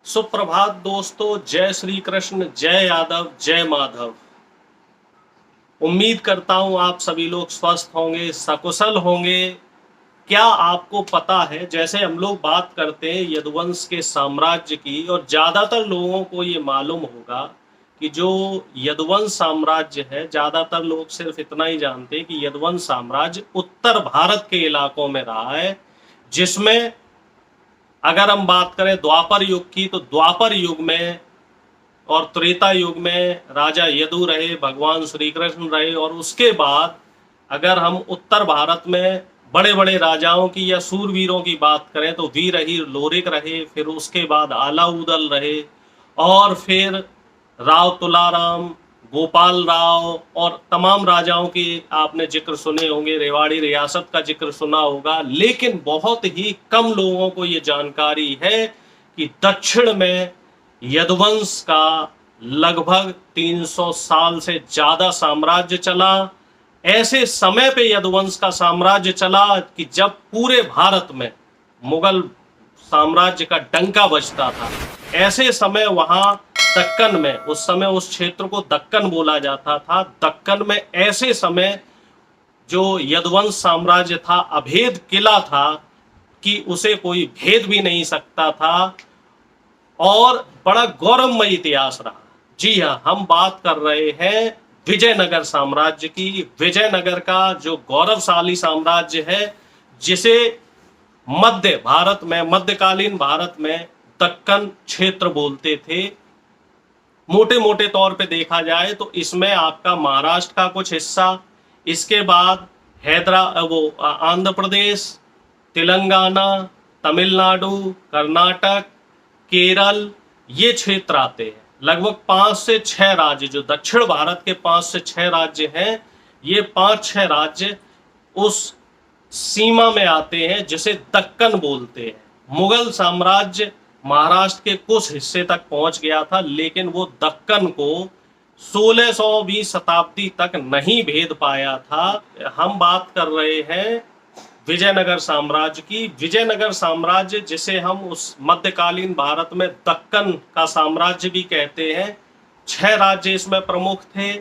सुप्रभात दोस्तों। जय श्री कृष्ण, जय यादव, जय माधव। उम्मीद करता हूं आप सभी लोग स्वस्थ होंगे, सकुशल होंगे। क्या आपको पता है, जैसे हम लोग बात करते हैं यदुवंश के साम्राज्य की, और ज्यादातर लोगों को ये मालूम होगा कि जो यदुवंश साम्राज्य है, ज्यादातर लोग सिर्फ इतना ही जानते हैं कि यदुवंश साम्राज्य उत्तर भारत के इलाकों में रहा है, जिसमें अगर हम बात करें द्वापर युग की, तो द्वापर युग में और त्रेता युग में राजा यदु रहे, भगवान श्री कृष्ण रहे। और उसके बाद अगर हम उत्तर भारत में बड़े बड़े राजाओं की या सूरवीरों की बात करें तो वीरहीर लोरिक रहे, फिर उसके बाद आलाउदल रहे, और फिर राव तुलाराम, गोपाल राव, और तमाम राजाओं की आपने जिक्र सुने होंगे, रेवाड़ी रियासत का जिक्र सुना होगा। लेकिन बहुत ही कम लोगों को ये जानकारी है कि दक्षिण में यदुवंश का लगभग 300 साल से ज्यादा साम्राज्य चला। ऐसे समय पे यदुवंश का साम्राज्य चला कि जब पूरे भारत में मुगल साम्राज्य का डंका बजता था। ऐसे समय वहां दक्कन में, उस समय उस क्षेत्र को दक्कन बोला जाता था, दक्कन में ऐसे समय जो यदुवंश साम्राज्य था, अभेद किला था कि उसे कोई भेद भी नहीं सकता था, और बड़ा गौरवमय इतिहास रहा। जी हाँ, हम बात कर रहे हैं विजयनगर साम्राज्य की। विजयनगर का जो गौरवशाली साम्राज्य है, जिसे मध्य भारत में, मध्यकालीन भारत में दक्कन क्षेत्र बोलते थे। मोटे मोटे तौर पे देखा जाए तो इसमें आपका महाराष्ट्र का कुछ हिस्सा, इसके बाद आंध्र प्रदेश, तेलंगाना, तमिलनाडु, कर्नाटक, केरल, ये क्षेत्र आते हैं। लगभग 5 से 6 राज्य, जो दक्षिण भारत के 5 से 6 राज्य हैं, ये 5-6 राज्य उस सीमा में आते हैं जिसे दक्कन बोलते हैं। मुगल साम्राज्य महाराष्ट्र के कुछ हिस्से तक पहुंच गया था, लेकिन वो दक्कन को 1620 शताब्दी तक नहीं भेद पाया था। हम बात कर रहे हैं विजयनगर साम्राज्य की। विजयनगर साम्राज्य, जिसे हम उस मध्यकालीन भारत में दक्कन का साम्राज्य भी कहते हैं। 6 राज्य इसमें प्रमुख थे,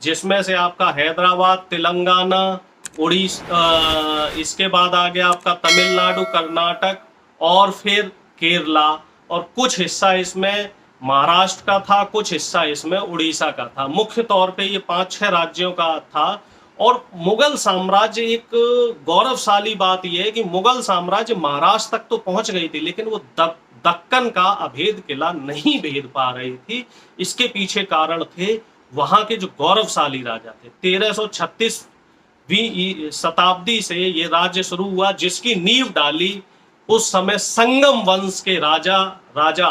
जिसमें से आपका हैदराबाद, तेलंगाना, उड़ीसा, इसके बाद आ गया आपका तमिलनाडु, कर्नाटक, और फिर केरला, और कुछ हिस्सा इसमें महाराष्ट्र का था, कुछ हिस्सा इसमें उड़ीसा का था। मुख्य तौर पे ये 5-6 राज्यों का था। और मुगल साम्राज्य, एक गौरवशाली बात यह है कि मुगल साम्राज्य महाराष्ट्र तक तो पहुंच गई थी, लेकिन वो दक्कन का अभेद किला नहीं भेद पा रही थी। इसके पीछे कारण थे वहां के जो गौरवशाली राजा थे। 1336वीं शताब्दी से ये राज्य शुरू हुआ, जिसकी नींव डाली उस समय संगम वंश के राजा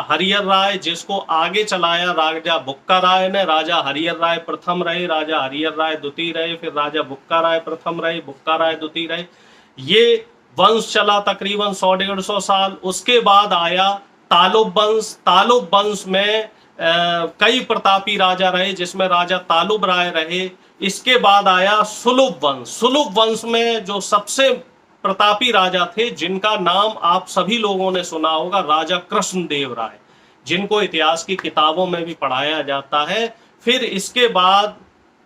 हरिहर राय, जिसको आगे चलाया राजा बुक्का राय ने। राजा हरिहर राय प्रथम रहे, राजा हरिहर राय द्वितीय रहे, फिर राजा बुक्का राय प्रथम रहे, बुक्का राय द्वितीय रहे। ये वंश चला तकरीबन 100-150 साल। उसके बाद आया तालुब वंश। तालुब वंश में कई प्रतापी राजा रहे, जिसमें राजा तालुब राय रहे। इसके बाद आया सुलुभ वंश। सुलुभ वंश में जो सबसे प्रतापी राजा थे, जिनका नाम आप सभी लोगों ने सुना होगा, राजा कृष्णदेव राय, जिनको इतिहास की किताबों में भी पढ़ाया जाता है। फिर इसके बाद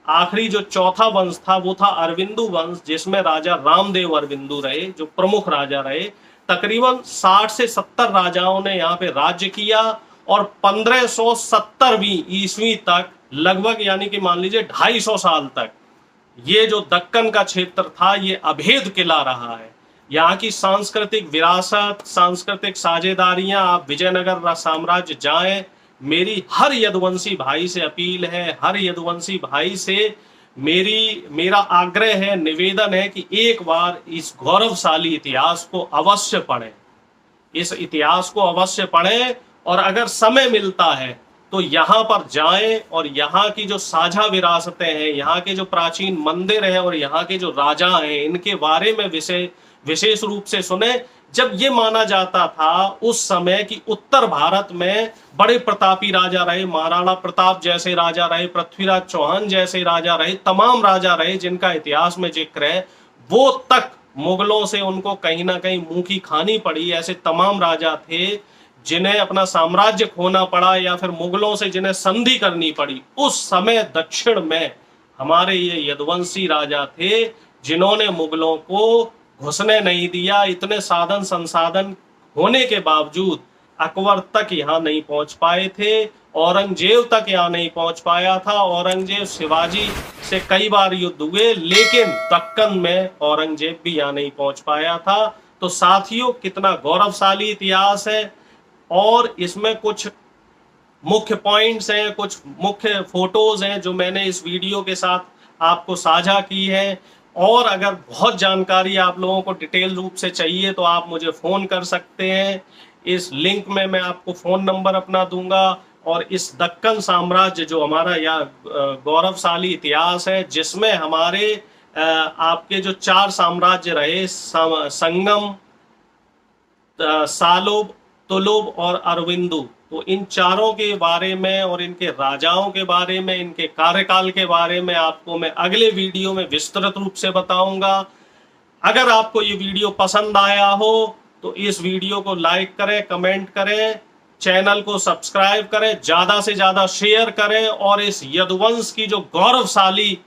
आखिरी जो चौथा वंश था, वो था अरविंदु वंश, जिसमें राजा रामदेव अरविंदु रहे, जो प्रमुख राजा रहे। तकरीबन 60 से 70 राजाओं ने यहाँ पे राज्य किया, और 1570वीं ईस्वी तक लगभग, यानी कि मान लीजिए 250 साल तक, ये जो दक्कन का क्षेत्र था, ये अभेद किला रहा है। यहाँ की सांस्कृतिक विरासत, सांस्कृतिक साझेदारियां, आप विजयनगर साम्राज्य जाएं, मेरी हर यदुवंशी भाई से अपील है, हर यदुवंशी भाई से मेरा आग्रह है, निवेदन है कि एक बार इस गौरवशाली इतिहास को अवश्य पढ़ें। इस इतिहास को अवश्य पढ़ें, और अगर समय मिलता है तो यहाँ पर जाएं, और यहाँ की जो साझा विरासतें हैं, यहाँ के जो प्राचीन मंदिर हैं, और यहाँ के जो राजा हैं, इनके बारे में विशेष रूप से सुने। जब ये माना जाता था उस समय कि उत्तर भारत में बड़े प्रतापी राजा रहे, महाराणा प्रताप जैसे राजा रहे, पृथ्वीराज चौहान जैसे राजा रहे, तमाम राजा रहे जिनका इतिहास में जिक्र है, वो तक मुगलों से उनको कहीं ना कहीं मुंह की खानी पड़ी। ऐसे तमाम राजा थे जिन्हें अपना साम्राज्य खोना पड़ा या फिर मुगलों से जिन्हें संधि करनी पड़ी, उस समय दक्षिण में हमारे ये यदुवंशी राजा थे जिन्होंने मुगलों को घुसने नहीं दिया। इतने साधन संसाधन होने के बावजूद अकबर तक यहाँ नहीं पहुंच पाए थे, औरंगजेब तक यहाँ नहीं पहुंच पाया था। औरंगजेब शिवाजी से कई बार युद्ध हुए, लेकिन दक्कन में औरंगजेब भी यहाँ नहीं पहुंच पाया था। तो साथियों, कितना गौरवशाली इतिहास है, और इसमें कुछ मुख्य पॉइंट्स हैं, कुछ मुख्य फोटोज हैं जो मैंने इस वीडियो के साथ आपको साझा की है। और अगर बहुत जानकारी आप लोगों को डिटेल रूप से चाहिए तो आप मुझे फ़ोन कर सकते हैं। इस लिंक में मैं आपको फ़ोन नंबर अपना दूंगा। और इस दक्कन साम्राज्य जो हमारा यह गौरवशाली इतिहास है, जिसमें हमारे आपके जो 4 साम्राज्य रहे, संगम, सालोब, तुलुब और अरविंदु, तो इन चारों के बारे में और इनके राजाओं के बारे में, इनके कार्यकाल के बारे में आपको मैं अगले वीडियो में विस्तृत रूप से बताऊंगा। अगर आपको ये वीडियो पसंद आया हो तो इस वीडियो को लाइक करें, कमेंट करें, चैनल को सब्सक्राइब करें, ज़्यादा से ज़्यादा शेयर करें, और इस यदुवंश की जो गौरवशाली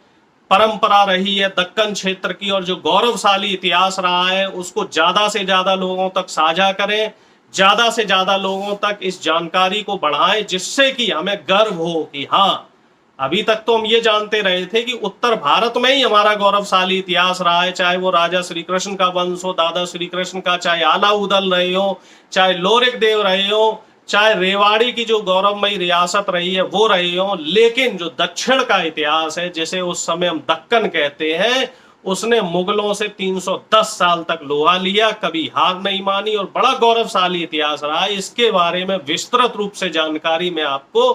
परंपरा रही है दक्कन क्षेत्र की और जो गौरवशाली इतिहास रहा है, उसको ज़्यादा से ज़्यादा लोगों तक साझा करें, ज़्यादा से ज़्यादा लोगों तक इस जानकारी को बढ़ाएं, जिससे कि हमें गर्व हो कि हाँ, अभी तक तो हम ये जानते रहे थे कि उत्तर भारत में ही हमारा गौरवशाली इतिहास रहा है, चाहे वो राजा श्री कृष्ण का वंश हो, दादा श्री कृष्ण का, चाहे आलाउदल रहे हो, चाहे लोरिक देव रहे हो, चाहे रेवाड़ी की जो गौरवमयी रियासत रही है वो रही हो, लेकिन जो दक्षिण का इतिहास है, जिसे उस समय हम दक्कन कहते हैं, उसने मुगलों से 310 साल तक लोहा लिया, कभी हार नहीं मानी, और बड़ा गौरवशाली इतिहास रहा है। इसके बारे में विस्तृत रूप से जानकारी मैं आपको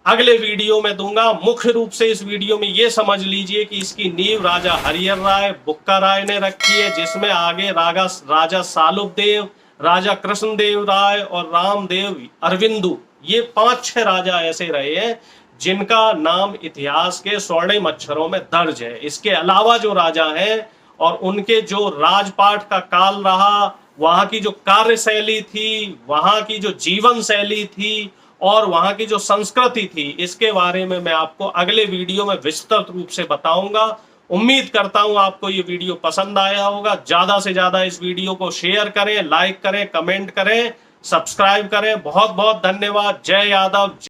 अगले वीडियो में दूंगा। मुख्य रूप से इस वीडियो में ये समझ लीजिए कि इसकी नींव राजा हरिहर राय, बुक्का राय ने रखी है, जिसमें आगे राजा सालुब देव, राजा कृष्णदेव राय और रामदेव अरविंदु, ये 5-6 राजा ऐसे रहे हैं जिनका नाम इतिहास के स्वर्णिम अक्षरों में दर्ज है। इसके अलावा जो राजा हैं और उनके जो राजपाट का काल रहा, वहाँ की जो कार्यशैली थी, वहाँ की जो जीवन शैली थी और वहाँ की जो संस्कृति थी, इसके बारे में मैं आपको अगले वीडियो में विस्तृत रूप से बताऊंगा। उम्मीद करता हूं आपको ये वीडियो पसंद आया होगा। ज़्यादा से ज़्यादा इस वीडियो को शेयर करें, लाइक करें, कमेंट करें, सब्सक्राइब करें। बहुत बहुत धन्यवाद। जय यादव।